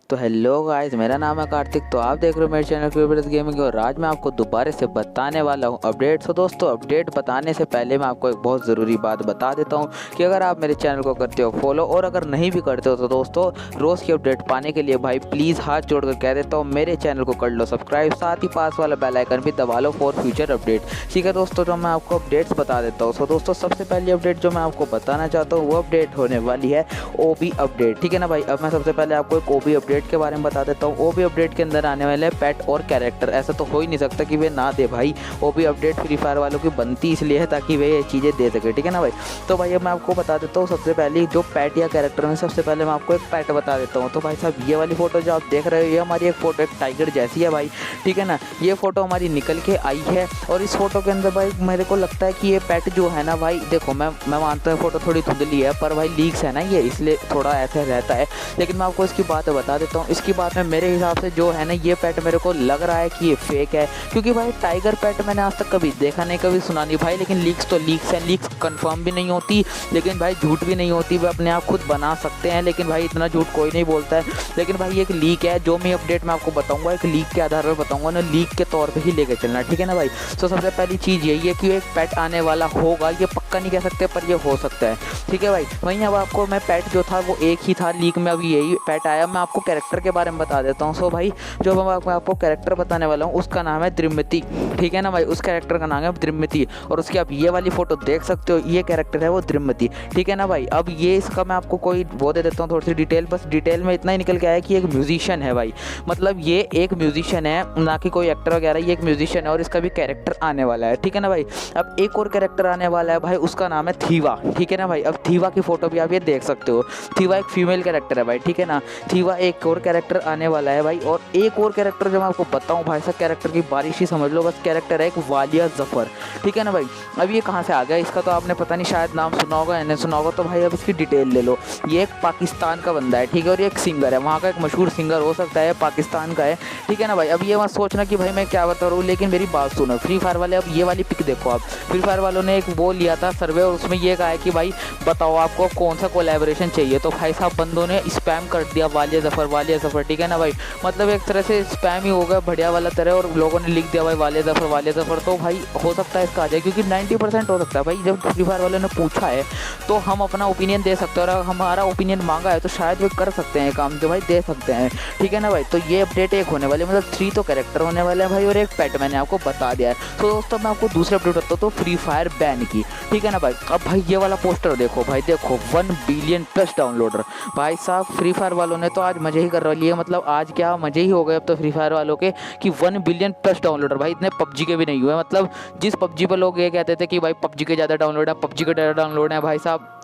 तो hello guys, मेरा नाम है कार्तिक। तो आप देख रहे हो मेरे चैनल फेवरेट गेमिंग और आज मैं आपको दोबारा से बताने वाला हूं अपडेट। तो दोस्तों, अपडेट बताने से पहले मैं आपको एक बहुत ज़रूरी बात बता देता हूं कि अगर आप मेरे चैनल को करते हो फॉलो और अगर नहीं भी करते हो तो दोस्तों रोज़ की अपडेट पाने के लिए भाई प्लीज़ हाथ जोड़कर कह देता हूँ मेरे चैनल को कर लो सब्सक्राइब, साथ ही पास वाला बेल आइकन भी दबा लो फॉर फ्यूचर अपडेट। ठीक है दोस्तों, तो मैं आपको अपडेट्स बता देता हूँ। तो दोस्तों, सबसे पहली अपडेट जो मैं आपको बताना चाहता हूँ वो अपडेट होने वाली है ओबी अपडेट। ठीक है ना भाई। अब मैं सबसे पहले आपको एक ओबी अपडेट के बारे में बता देता हूँ। ओबी अपडेट के अंदर आने वाले पेट और कैरेक्टर, ऐसा तो हो ही नहीं सकता कि वे ना दे भाई। ओबी अपडेट फ्री फायर वालों की बनती इसलिए है ताकि वे ये चीज़ें दे सके। ठीक है ना भाई। तो भाई अब मैं आपको बता देता हूँ सबसे पहले जो पेट या कैरेक्टर में सबसे पहले मैं आपको एक पेट बता देता हूँ। तो भाई साहब, ये वाली फोटो जो आप देख रहे हो ये हमारी एक फ़ोटो एक टाइगर जैसी है भाई। ठीक है ना। ये फ़ोटो हमारी निकल के आई है और इस फोटो के अंदर भाई मेरे को लगता है कि ये पेट जो है ना भाई, देखो मैं मानता हूँ फोटो थोड़ी धुंधली है पर भाई लीक्स है ना ये, इसलिए थोड़ा ऐसे रहता है। लेकिन मैं आपको इसकी बात बता देता हूँ। इसकी बात में मेरे हिसाब से जो है ना ये पेट मेरे को लग रहा है कि ये फेक है, क्योंकि भाई टाइगर पेट मैंने आज तक कभी देखा नहीं, कभी सुना नहीं भाई। लेकिन लीक्स तो लीक्स हैं, लीक्स कंफर्म भी नहीं होती लेकिन भाई झूठ भी नहीं होती। वे अपने आप खुद बना सकते हैं लेकिन भाई इतना झूठ कोई नहीं बोलता है। लेकिन भाई एक लीक है, जो मैं अपडेट में आपको बताऊंगा एक लीक के आधार पर बताऊंगा ना, लीक के तौर पर ही लेकर चलना। ठीक है ना भाई। तो सबसे पहली चीज़ यही है कि एक पेट आने वाला होगा, ये पक्का नहीं कह सकते पर ये हो सकता है। ठीक है भाई। वहीं अब आपको मैं पेट जो था वो एक ही था लीक में, अभी यही पेट आया। मैं आपको कैरेक्टर के बारे में बता देता हूँ। सो भाई जो मैं आपको कैरेक्टर बताने वाला हूँ उसका नाम है द्रिमति। ठीक है ना भाई। उस कैरेक्टर का नाम है द्रिमति और उसकी आप ये वाली फोटो देख सकते हो, ये कैरेक्टर है वो द्रिमति। ठीक है ना भाई। अब ये इसका मैं आपको कोई वो दे देता हूँ थोड़ी सी डिटेल, बस डिटेल में इतना ही निकल के आया कि एक म्यूजिशियन है भाई। मतलब ये एक म्यूजिशियन है, ना कि कोई एक्टर वगैरह, ये एक म्यूजिशियन है और इसका भी कैरेक्टर आने वाला है। ठीक है ना भाई। अब एक और कैरेक्टर आने वाला है भाई, उसका नाम है थीवा। ठीक है ना भाई। अब थीवा की फोटो भी आप ये देख सकते हो। थीवा एक फीमेल कैरेक्टर है भाई। ठीक है ना। थीवा एक और कैरेक्टर आने वाला है भाई। और एक और कैरेक्टर जो मैं आपको बताऊं भाई साहब, कैरेक्टर की बारिश ही समझ लो, बस कैरेक्टर है एक वालिया जफर। ठीक है ना भाई। अब ये कहाँ से आ गया, इसका तो आपने पता नहीं शायद नाम सुना होगा या नहीं सुना होगा। तो भाई अब इसकी डिटेल ले लो। ये एक पाकिस्तान का बंदा है। ठीक है। और ये एक सिंगर है, वहाँ का एक मशहूर सिंगर हो सकता है, पाकिस्तान का है। ठीक है ना भाई। अब ये मत सोचना कि भाई मैं क्या बता रहा हूँ, लेकिन मेरी बात सुनो। फ्री फायर वाले अब ये वाली पिक देखो आप, फ्री फायर वालों ने एक वो लिया था सर्वे और उसमें ये कहा है कि भाई बताओ आपको कौन सा कोलैबोरेशन चाहिए। तो भाई साहब बंदों ने स्पैम कर दिया वालिया जफर वालिया जफर। ठीक है ना भाई। मतलब एक तरह से स्पैम ही हो गया बढ़िया वाला तरह, और लोगों ने लिख दिया भाई वालिया जफर वालिया जफर। तो भाई हो सकता है इसका आ जाए, क्योंकि 90% हो सकता है भाई। जब फ्री फायर वालों ने पूछा है तो हम अपना ओपिनियन दे सकते हैं और हमारा ओपिनियन मांगा है तो शायद वे कर सकते हैं काम, जो भाई दे सकते हैं। ठीक है ना भाई। तो ये अपडेट एक होने वाली, मतलब 3 तो कैरेक्टर होने वाले हैं भाई और एक पेट मैंने आपको बता दिया है। तो दोस्तों मैं आपको दूसरे अपडेट बताता हूँ तो फ्री फायर बैन की। ठीक है ना भाई। अब भाई ये वाला पोस्टर देखो भाई, देखो 1 बिलियन प्लस डाउनलोडर। भाई साहब फ्री फायर वालों ने तो आज मजे ही कर लिए, मतलब आज क्या मजे ही हो गए अब तो फ्री फायर वालों के कि 1 बिलियन प्लस डाउनलोडर। भाई इतने पबजी के भी नहीं हुए, मतलब जिस पबजी पर लोग ये कहते थे कि भाई पबजी के ज़्यादा डाउनलोड है, पबजी के ज़्यादा डाउनलोड है, भाई साहब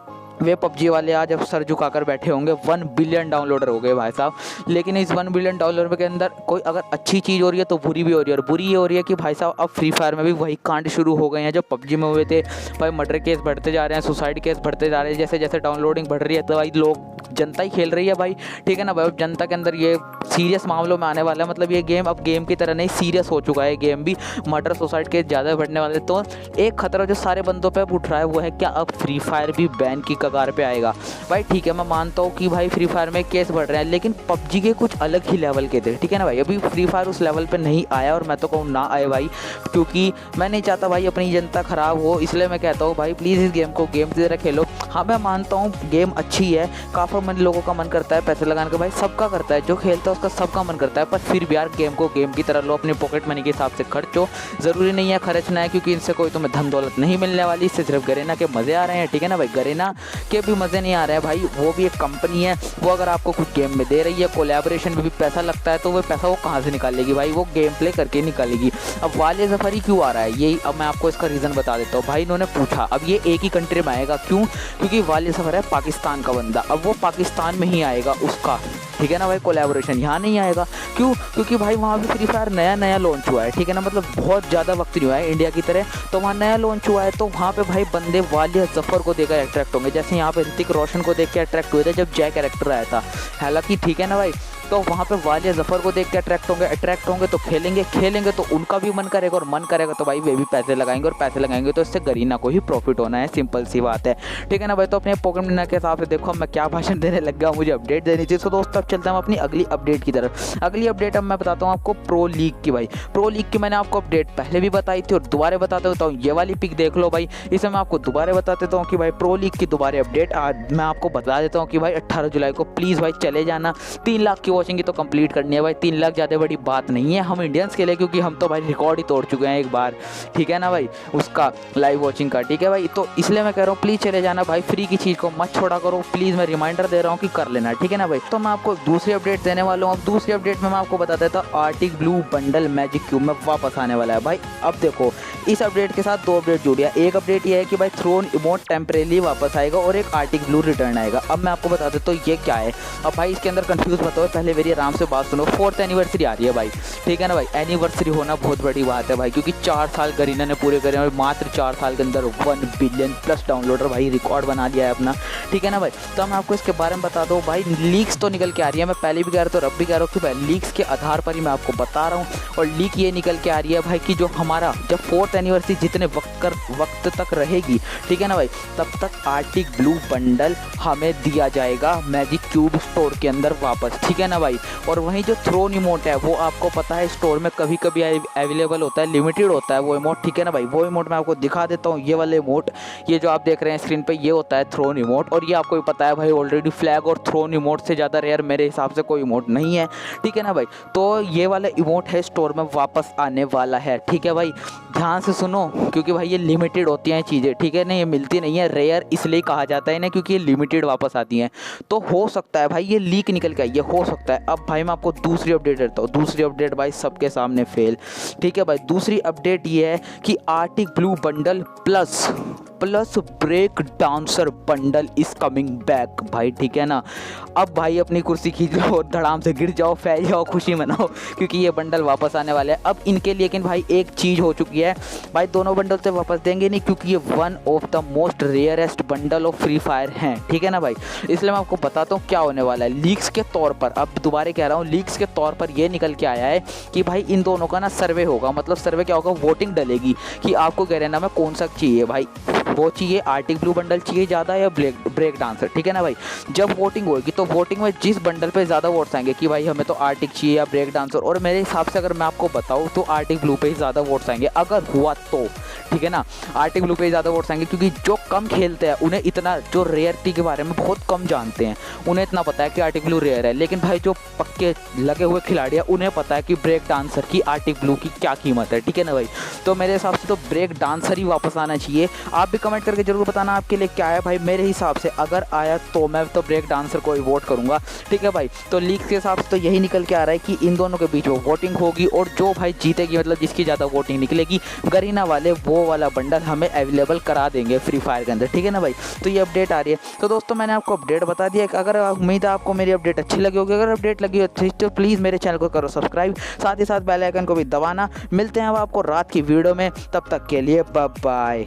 वे पबजी वाले आज अब सर झुकाकर बैठे होंगे। 1 बिलियन डाउनलोडर हो गए भाई साहब। लेकिन इस 1 बिलियन डाउनलोडर के अंदर कोई अगर अच्छी चीज़ हो रही है तो बुरी भी हो रही है, और बुरी ये हो रही है कि भाई साहब अब फ्री फायर में भी वही कांड शुरू हो गए हैं जो पबजी में हुए थे भाई। मर्डर केस बढ़ते जा रहे हैं, सुसाइड केस बढ़ते जा रहे हैं, जैसे जैसे डाउनलोडिंग बढ़ रही है तो भाई लोग जनता ही खेल रही है भाई। ठीक है ना भाई। जनता के अंदर ये सीरियस मामलों में आने वाला है, मतलब ये गेम अब गेम की तरह नहीं सीरियस हो चुका है। गेम भी मर्डर सुसाइड केस ज़्यादा बढ़ने वाले। तो एक खतरा जो सारे बंदों पे उठ रहा है वो है क्या अब फ्री फायर भी बैन की कगार पे आएगा भाई। ठीक है, मैं मानता हूँ कि भाई फ्री फायर में केस बढ़ रहे हैं लेकिन पबजी के कुछ अलग ही लेवल के थे। ठीक है ना भाई। अभी फ्री फायर उस लेवल पे नहीं आया और मैं तो कहूँ ना आए भाई, क्योंकि मैं नहीं चाहता भाई अपनी जनता ख़राब हो। इसलिए मैं कहता हूँ भाई प्लीज़ इस गेम को गेम की तरह खेलो। हाँ मैं मानता हूँ गेम अच्छी है, काफ़ी मन लोगों का मन करता है पैसे लगाने का, भाई सबका करता है, जो खेलता है उसका सबका मन करता है। पर फिर भी यार गेम को गेम की तरह लो, अपने पॉकेट मनी के हिसाब से खर्चो। ज़रूरी नहीं है खर्चना है, क्योंकि इनसे कोई तुम्हें धन दौलत नहीं मिलने वाली, इससे सिर्फ गरेना के मज़े आ रहे हैं। ठीक है ना भाई। गरेना के भी मज़े नहीं आ रहे हैं भाई, वो भी एक कंपनी है। वो अगर आपको कुछ गेम में दे रही है, कोलैबोरेशन में भी पैसा लगता है, तो वो पैसा वो कहाँ से निकालेगी भाई, वो गेम प्ले करके निकालेगी। अब वालिया जफर ही क्यों आ रहा है, यही अब मैं आपको इसका रीज़न बता देता हूँ भाई। इन्होंने पूछा, अब ये एक ही कंट्री में आएगा, क्यों? क्योंकि वालिया जफर है पाकिस्तान का बंदा, अब वो पाकिस्तान में ही आएगा उसका। ठीक है ना भाई। कोलैबोरेशन यहाँ नहीं आएगा, क्यों? क्योंकि भाई वहाँ भी फ्री फायर नया लॉन्च हुआ है। ठीक है ना, मतलब बहुत ज़्यादा वक्त नहीं हुआ है इंडिया की तरह, तो वहाँ नया लॉन्च हुआ है। तो वहाँ पे भाई बंदे वालिया जफर को देखकर अट्रैक्ट होंगे, जैसे यहाँ पे ऋतिक रोशन को देख के अट्रैक्ट हुए थे जब जय कैरेक्टर आया था। हालांकि ठीक है ना भाई, तो वहाँ पे वालिया जफर को देख के अट्रैक्ट होंगे तो खेलेंगे तो उनका भी मन करेगा, और मन करेगा तो भाई वे भी पैसे लगाएंगे, और पैसे लगाएंगे तो इससे गरीना को ही प्रॉफिट होना है, सिंपल सी बात है, ठीक है ना भाई। तो अपने पॉकेट मनी के हिसाब से देखो मैं क्या भाषण देने लग गया, मुझे अपडेट देनी चाहिए। तो दोस्तों अब चलते हैं अपनी अगली अपडेट की तरफ। अगली अपडेट अब मैं बताता हूँ आपको प्रो लीग की। भाई प्रो लीग की मैंने आपको अपडेट पहले भी बताई थी और दोबारा बताते होता हूँ, ये वाली पिक देख लो भाई, इसे मैं आपको दोबारा बता देता हूँ कि भाई प्रो लीग की दोबारा अपडेट आज मैं आपको बता देता हूँ कि भाई 18 जुलाई को प्लीज़ भाई चले जाना। 3 लाख की वॉचिंग की तो कंप्लीट करनी है भाई, 3 लाख ज़्यादा बड़ी बात नहीं है हम इंडियंस के लिए, क्योंकि हम तो भाई रिकॉर्ड ही तोड़ चुके हैं एक बार, ठीक है ना भाई, उसका लाइव वॉचिंग का, ठीक है भाई। तो इसलिए मैं कह रहा हूँ प्लीज़ चले जाना भाई, फ्री की चीज़ को मत छोड़ा करो प्लीज़, मैं रिमाइंडर दे रहा हूँ कि कर लेना, ठीक है ना भाई। तो मैं आपको दूसरी अपडेट देने वाला हूँ। अब दूसरी अपडेट में मैं आपको बता देता हूँ Arctic blue bundle magic cube में वापस आने वाला है भाई। अब देखो इस अपडेट के साथ 2 अपडेट जुड़ी है। एक अपडेट ये है कि भाई थ्रोन इमोट टेम्परेली वापस आएगा और एक आर्टिक ब्लू रिटर्न आएगा। अब मैं आपको बता देता हूँ ये क्या है। अब भाई इसके अंदर कंफ्यूज मत हो, पहले मेरी आराम से बात सुनो। 4th एनिवर्सरी आ रही है भाई, ठीक है ना भाई। एनिवर्सरी होना बहुत बड़ी बात है भाई, क्योंकि 4 साल गरीना ने पूरे करे और मात्र 4 साल के अंदर 1 बिलियन प्लस डाउनलोडर भाई रिकॉर्ड बना दिया है अपना, ठीक है ना भाई। तो मैं आपको इसके बारे में बता दूँ भाई, लीक्स तो निकल के आ रही है, मैं पहले भी कह रहा था और अब भी कह रहा हूँ कि भाई लीक्स के आधार पर ही मैं आपको बता रहा हूँ। और लीक ये निकल के आ रही है भाई कि जो हमारा जब 4th एनिवर्सरी जितने वक्त तक रहेगी, ठीक है ना भाई, तब तक आर्टिक ब्लू बंडल हमें दिया जाएगा मैजिक क्यूब स्टोर के अंदर वापस, ठीक है ना भाई। और वहीं जो थ्रोन इमोट है वो आपको पता है स्टोर में कभी कभी अवेलेबल होता है, लिमिटेड होता है वो इमोट, ठीक है ना भाई। वो इमोट मैं आपको दिखा देता हूँ, ये वाले इमोट, ये जो आप देख रहे हैं स्क्रीन पे, ये होता है थ्रोन इमोट। और ये आपको भी पता है भाई ऑलरेडी फ्लैग और थ्रोन इमोट से ज़्यादा रेयर मेरे हिसाब से कोई इमोट नहीं है, ठीक है ना भाई। तो ये वाला इमोट है स्टोर में वापस आने वाला है, ठीक है भाई। ध्यान से सुनो, क्योंकि भाई ये लिमिटेड होती हैं चीज़ें, ठीक है ना, ये मिलती नहीं है, रेयर इसलिए कहा जाता है इन्हें क्योंकि ये लिमिटेड वापस आती हैं। तो हो सकता है भाई ये लीक निकल के आई, ये हो सकता है। अब भाई मैं आपको दूसरी अपडेट देता हूँ, दूसरी अपडेट भाई सबके सामने फेल, ठीक है भाई। दूसरी अपडेट ये है कि arctic blue bundle plus break dancer bundle is coming back भाई, ठीक है ना। अब भाई अपनी कुर्सी खींच लो, धड़ाम से गिर जाओ, फैल जाओ, खुशी मनाओ, क्योंकि ये बंडल वापस आने वाले हैं। अब इनके लेकिन भाई एक चीज़ हो चुकी है भाई, दोनों बंडल से वापस देंगे नहीं, क्योंकि ये one of the most rarest bundle of free fire हैं, ठीक है ना भाई। इसलिए मैं आपको बताता हूँ क्या होने वाला है। लीक्स के तौर पर, अब दोबारा कह रहा हूँ, लीक्स के तौर पर ये निकल के आया है कि भाई इन दोनों का ना सर्वे होगा। मतलब सर्वे क्या होगा, वोटिंग डलेगी कि आपको गैरेना में कौन सा चाहिए भाई, वो चाहिए आर्टिक ब्लू बंडल चाहिए ज़्यादा या ब्रेक डांसर, ठीक है ना भाई। जब वोटिंग होगी तो वोटिंग में जिस बंडल पे ज़्यादा वोट्स आएंगे कि भाई हमें तो आर्टिक चाहिए या ब्रेक डांसर, और मेरे हिसाब से अगर मैं आपको बताऊँ तो आर्टिक ब्लू पे ही ज़्यादा वोट्स आएंगे अगर हुआ तो, ठीक है ना। आर्टिक ब्लू पे ही ज़्यादा वोट्स आएंगे, क्योंकि जो कम खेलते हैं उन्हें इतना, जो रेयरिटी के बारे में बहुत कम जानते हैं, उन्हें इतना पता है कि आर्टिक ब्लू रेयर है। लेकिन भाई जो पक्के लगे हुए खिलाड़ी हैं उन्हें पता है कि ब्रेक डांसर की आर्टिक ब्लू की क्या कीमत है, ठीक है ना भाई। तो मेरे हिसाब से तो ब्रेक डांसर ही वापस आना चाहिए। आप भी कमेंट करके जरूर बताना आपके लिए क्या है भाई। मेरे हिसाब से अगर आया तो मैं तो ब्रेक डांसर को ही वोट करूंगा, ठीक है भाई। तो लीक के हिसाब से तो यही निकल के आ रहा है कि इन दोनों के बीच में वोटिंग होगी, और जो भाई जीतेगी, मतलब जिसकी ज़्यादा वोटिंग निकलेगी, गरीना वाले वो वाला बंडल हमें अवेलेबल करा देंगे फ्री फायर के अंदर, ठीक है ना भाई। तो ये अपडेट आ रही है। तो दोस्तों मैंने आपको अपडेट बता दिया। अगर उम्मीद है आपको मेरी अपडेट अच्छी लगी होगी, अगर अपडेट लगी हो तो प्लीज़ मेरे चैनल को करो सब्सक्राइब, साथ ही साथ बेल आइकन को भी दबाना। मिलते हैं अब आपको रात की वीडियो में, तब तक के लिए बाय बाय।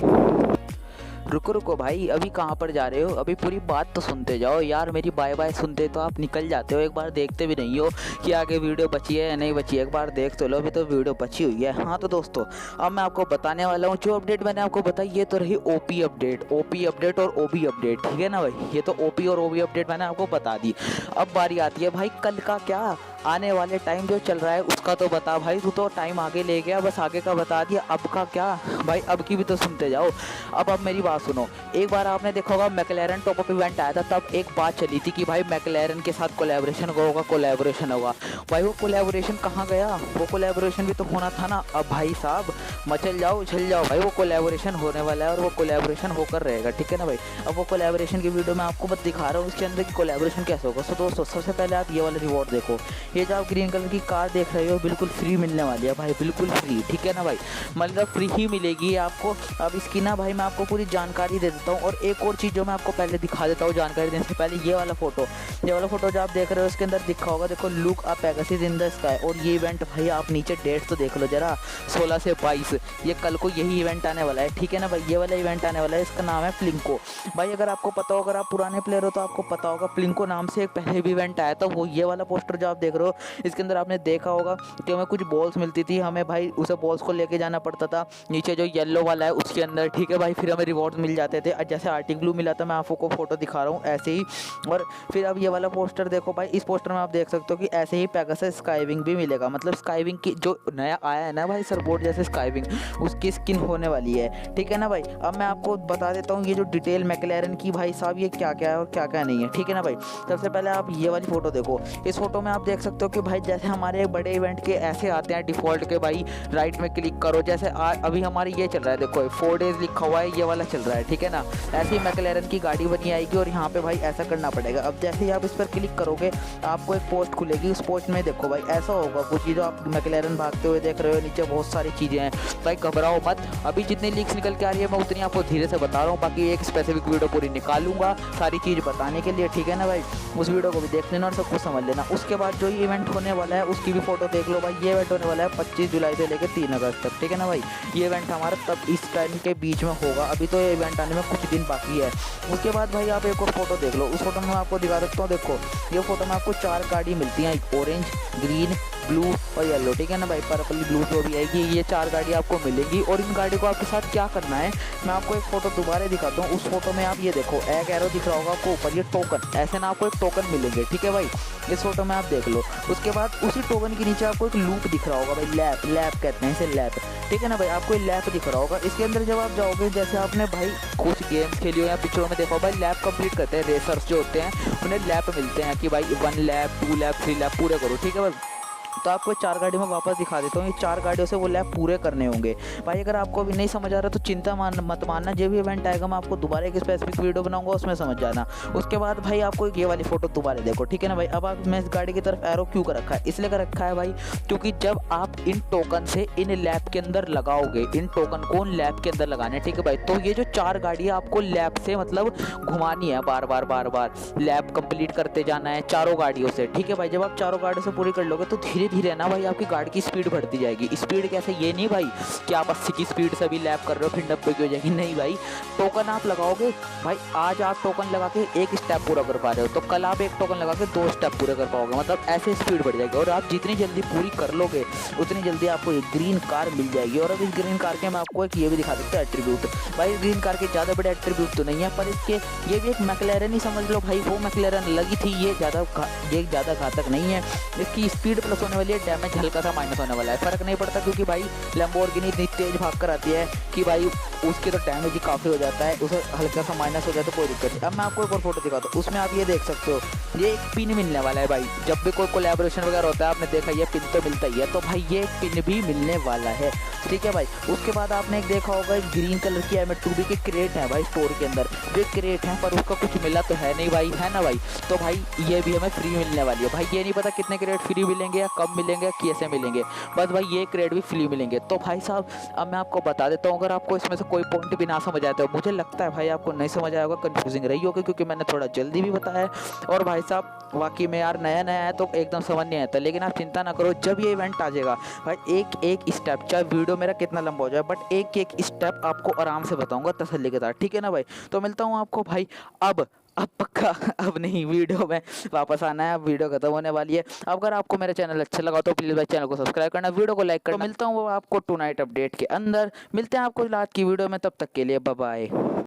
रुको भाई, अभी कहाँ पर जा रहे हो? अभी पूरी बात तो सुनते जाओ यार, मेरी बाय बाय सुनते तो आप निकल जाते हो, एक बार देखते भी नहीं हो कि आगे वीडियो बची है या नहीं बची है। एक बार देख तो लो, अभी तो वीडियो बची हुई है। हाँ तो दोस्तों अब मैं आपको बताने वाला हूँ, जो अपडेट मैंने आपको बताई ये तो रही ओपी अपडेट और ओबी अपडेट, ठीक है ना भाई। ये तो ओपी और ओबी अपडेट मैंने आपको बता दी। अब बारी आती है भाई कल का, क्या आने वाले टाइम जो चल रहा है उसका तो बता भाई, तू तो टाइम आगे ले गया, बस आगे का बता दिया, अब का क्या भाई, अब की भी तो सुनते जाओ। अब मेरी बात सुनो, एक बार आपने देखा होगा मैकलेरन टॉप अप इवेंट आया था, तब एक बात चली थी कि भाई मैकलेरन के साथ कोलैबोरेशन होगा। भाई वो कोलैबोरेशन कहाँ गया? वो कोलैबोरेशन भी तो होना था ना। अब भाई साहब मचल जाओ उछल जाओ भाई, वो कोलैबोरेशन होने वाला है और वो कोलैबोरेशन होकर रहेगा, ठीक है ना भाई। अब वो कोलैबोरेशन की वीडियो मैं आपको बस दिखा रहा हूँ, उसके अंदर की कोलैबोरेशन कैसे होगा। सो दोस्तों सबसे पहले आप ये वाला रिवॉर्ड देखो, ये जो आप ग्रीन कलर की कार देख रहे हो, हो बिल्कुल फ्री मिलने वाली है भाई, बिल्कुल फ्री, ठीक है ना भाई, मतलब फ्री ही मिलेगी आपको। अब इसकी ना भाई मैं आपको पूरी जानकारी दे देता हूँ। और एक और चीज़ जो मैं आपको पहले दिखा देता हूँ जानकारी देने से पहले, ये वाला फोटो जो आप देख रहे हो इसके अंदर दिखा होगा, देखो look a Pegasus in the sky. और ये इवेंट भाई आप नीचे डेट तो देख लो जरा, 16 से 22, ये कल को यही इवेंट आने वाला है, ठीक है ना भाई, ये वाला इवेंट आने वाला है, इसका नाम है प्लिंको। भाई अगर आपको पता हो, अगर आप पुराने प्लेयर हो तो आपको पता होगा प्लिंको नाम से एक पहले भी इवेंट आया था, वो ये वाला पोस्टर जो आप देख रहे हो, इसके अंदर आपने देखा होगा कि हमें कुछ बॉल्स मिलती थी, हमें भाई उसे बॉल्स को लेके जाना पड़ता था नीचे जो येलो वाला है उसके अंदर, ठीक है भाई, फिर हमें रिवॉर्ड्स मिल जाते थे, जैसे आर्टिक ब्लू मिला था, मैं आपको फोटो दिखा रहा हूँ ऐसे ही। और फिर अब ये वाला पोस्टर देखो भाई, इस पोस्टर में आप देख सकते हो कि ऐसे ही पेगासस स्काईविंग भी मिलेगा, मतलब स्काईविंग की जो नया आया है ना भाई सरबोर्ड जैसे स्काईविंग, उसकी स्किन होने वाली है, ठीक है ना भाई। अब मैं आपको बता देता हूँ ये जो डिटेल मैकलैरन की भाई साहब, ये क्या क्या है और क्या क्या नहीं है, ठीक है ना भाई। सबसे पहले आप ये वाली फोटो देखो, इस फोटो में आप देख सकते हो कि भाई जैसे हमारे बड़े इवेंट के ऐसे आते हैं डिफ़ॉल्ट के भाई, राइट में क्लिक करो, जैसे अभी हमारी ये चल रहा है देखो 4 डेज लिखा हुआ है, ये वाला चल रहा है, ठीक है ना। ऐसे ही मैकलैरन की गाड़ी बनी आएगी और यहाँ पे भाई ऐसा करना पड़ेगा। अब जैसे ही आप इस पर क्लिक करोगे आपको एक पोस्ट खुलेगी, उस पोस्ट में देखो भाई ऐसा होगा कुछ, जो आप मैकलैरन भागते हुए देख रहे हो, नीचे बहुत सारी चीज़ें हैं भाई, घबराओ मत, अभी जितनी लीक्स निकल के आ रही है मैं उतनी आपको धीरे से बता रहा हूँ, बाकी एक स्पेसिफिक वीडियो पूरी निकालूंगा सारी चीज़ बताने के लिए, ठीक है ना भाई। उस वीडियो को भी देख लेना और सब कुछ समझ लेना। उसके बाद जो ये इवेंट होने वाला है उसकी भी फोटो देख लो भाई, ये इवेंट होने वाला है 25 जुलाई से लेकर 3 अगस्त तक, ठीक है ना भाई। ये इवेंट हमारा तब इस टाइम के बीच में होगा, अभी तो ये इवेंट आने में कुछ दिन बाकी है। उसके बाद भाई आप एक और फोटो देख लो, उस फोटो में मैं आपको दिखा सकता हूँ, देखो ये फोटो में आपको 4 गाड़ी मिलती हैं, ऑरेंज, ग्रीन, ब्लू और येलो, ठीक है ना भाई, पर्पल ब्लू जो भी आएगी, ये 4 गाड़ी आपको मिलेंगी। और इन गाड़ी को आपके साथ क्या करना है, मैं आपको एक फोटो दोबारा दिखाता हूँ। उस फोटो में आप ये देखो एक एरो दिख रहा होगा आपको ऊपर, ये टोकन, ऐसे ना आपको एक टोकन मिलेंगे, ठीक है भाई, इस फोटो में आप देख लो। उसके बाद उसी टोकन के नीचे आपको एक लूप दिख रहा होगा भाई, लैप कहते हैं इसे, लैप, ठीक है ना भाई, आपको लैप दिख रहा होगा। इसके अंदर जब आप जाओगे, जैसे आपने भाई कुछ गेम्स खेली हो या पिक्चरों में देखा हो भाई, लैप कंप्लीट करते हैं रेसर्स जो होते हैं, उन्हें लैप मिलते हैं कि भाई 1 लैप 2 लैप 3 लैप पूरे करो, ठीक है भाई। तो आपको 4 गाड़ी में वापस दिखा देता हूँ, ये 4 गाड़ियों से वो लैप पूरे करने होंगे भाई। अगर आपको अभी नहीं समझ आ रहा तो चिंता मत मानना, जब भी इवेंट आएगा मैं आपको दोबारा एक स्पेसिफिक वीडियो बनाऊंगा, उसमें समझ जाना। उसके बाद भाई आपको ये वाली फोटो दोबारा देखो, ठीक है ना भाई। अब आप मैं इस गाड़ी की तरफ एरो क्यों कर रखा है, इसलिए कर रखा है भाई क्योंकि जब आप इन टोकन से इन लैप के अंदर लगाओगे, इन टोकन को लैप के अंदर लगाने, ठीक है भाई, तो ये जो 4 गाड़ियाँ आपको लैप से मतलब घुमानी है, बार बार लैप कंप्लीट करते जाना है चारों गाड़ियों से, ठीक है भाई। जब आप चारों गाड़ियों से पूरी कर लोगे तो धीरे धीरे ना भाई आपकी गाड़ी की स्पीड बढ़ती जाएगी। स्पीड कैसे, ये नहीं भाई कि आप 80 की स्पीड से भी लैप कर रहे हो फिर 90 की हो जाएगी, नहीं भाई। टोकन आप लगाओगे भाई, आज आप टोकन लगा के एक स्टेप पूरा कर पा रहे हो तो कल आप एक टोकन लगा के 2 स्टेप पूरे कर पाओगे, मतलब ऐसे स्पीड बढ़ जाएगी। और आप जितनी जल्दी पूरी कर लोगे उतनी जल्दी आपको एक ग्रीन कार मिल जाएगी। और अब इस ग्रीन कार के मैं आपको एक ये भी दिखा सकता हूँ एट्रीब्यूट, भाई ग्रीन कार के ज़्यादा बड़े एट्रीब्यूट तो नहीं है, पर इसके ये भी एक मैकलैरन ही समझ लो भाई, वो मैकलैरन लगी थी, ये ज़्यादा घातक नहीं है। इसकी स्पीड प्लस होने वाली है, डैमेज हल्का सा माइनस होने वाला है, फर्क नहीं पड़ता क्योंकि भाई लैम्बोर्गिनी इतनी तेज भाग कर आती है कि भाई उसके तो डैमेज ही काफ़ी हो जाता है, उसे हल्का सा माइनस हो जाए तो कोई दिक्कत नहीं। अब मैं आपको एक और फोटो दिखाता हूँ, उसमें आप ये देख सकते हो ये एक पिन मिलने वाला है भाई। जब भी कोई कोलैबोरेशन वगैरह होता है आपने देखा ये पिन तो मिलता ही है, तो भाई ये पिन भी मिलने वाला है, ठीक है भाई। उसके बाद आपने एक देखा होगा एक ग्रीन कलर की M2B की क्रेट है भाई स्टोर के अंदर, जो क्रेट है पर उसका कुछ मिला तो है नहीं भाई, है ना भाई। तो भाई ये भी हमें फ्री मिलने वाली है भाई, ये नहीं पता कितने क्रेट फ्री मिलेंगे या कब मिलेंगे या कैसे मिलेंगे, बस भाई ये क्रेट भी फ्री मिलेंगे। तो भाई साहब अब मैं आपको बता देता हूँ, अगर आपको इसमें से कोई पॉइंट भी ना समझ आया तो मुझे लगता है भाई आपको नहीं समझ आया होगा, कंफ्यूजिंग रही होगी क्योंकि मैंने थोड़ा जल्दी भी बताया है। और भाई साहब वाकई में यार नया है तो एकदम समझ नहीं आता, लेकिन आप चिंता ना करो, जब ये इवेंट आ जाएगा भाई एक एक स्टेप, चाहे वीडियो मेरा कितना लंबा हो जाए बट एक एक स्टेप आपको आराम से बताऊंगा तसल्ली के साथ, ठीक है ना भाई। तो मिलता हूँ आपको भाई अब पक्का, अब नहीं वीडियो में वापस आना है, अब वीडियो खत्म होने वाली है। अगर आपको मेरा चैनल अच्छा लगा तो प्लीज़ भाई चैनल को सब्सक्राइब करना, वीडियो को लाइक करना। तो मिलता हूँ आपको टुनाइट अपडेट के अंदर, मिलते हैं आपको रात की वीडियो में, तब तक के लिए बाय बाय।